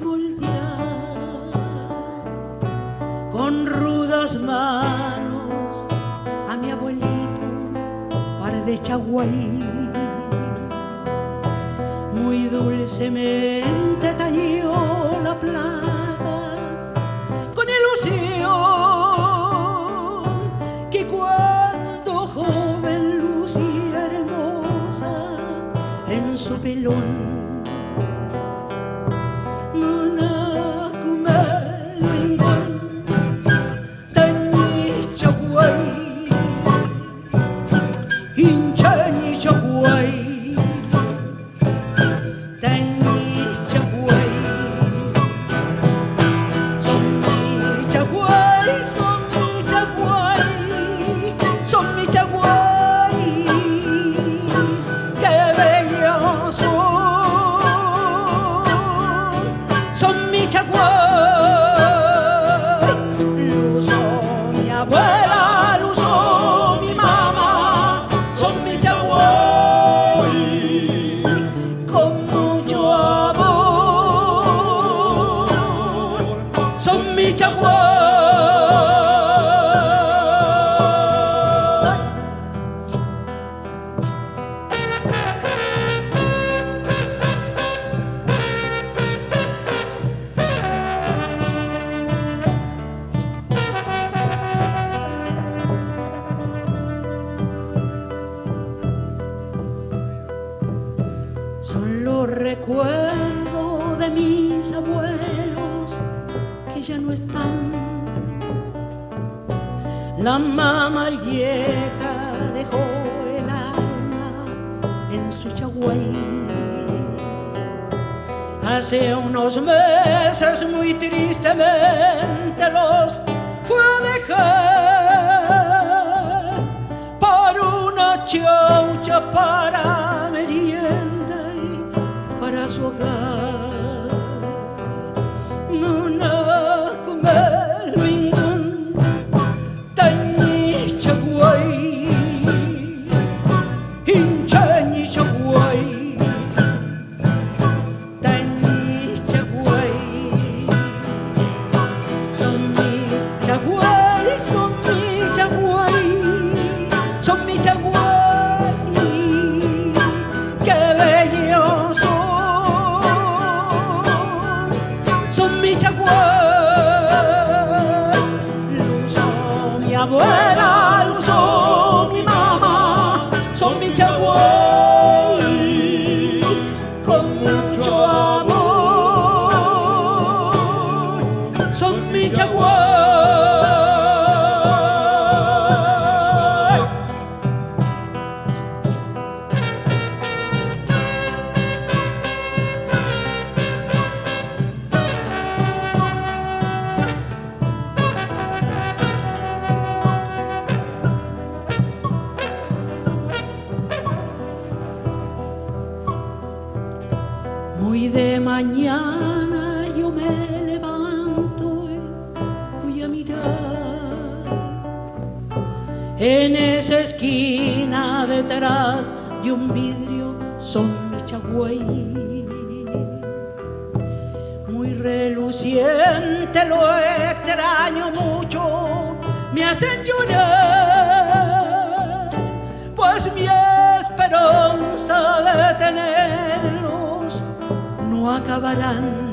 moldear con rudas manos a mi abuelito, par de chaguay. Muy dulcemente talló la plata con ilusión que cuando joven lucía hermosa en su pelón. Son los recuerdos de mis abuelos que ya no están. La mamá vieja dejó el alma en su chaguay. Hace unos meses muy tristemente los fue a dejar por una chaucha para merienda y para su hogar. Abuela, lo usó mi mamá, son mi chaguay, con mucho amor, son mi chaguay. Muy de mañana yo me levanto y voy a mirar en esa esquina detrás de un vidrio son mi chaguay. Muy reluciente, lo extraño mucho, me hacen llorar, pues mi esperanza de tenerlos no acabarán.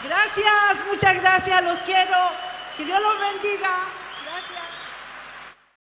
Gracias, muchas gracias, los quiero. Que Dios los bendiga.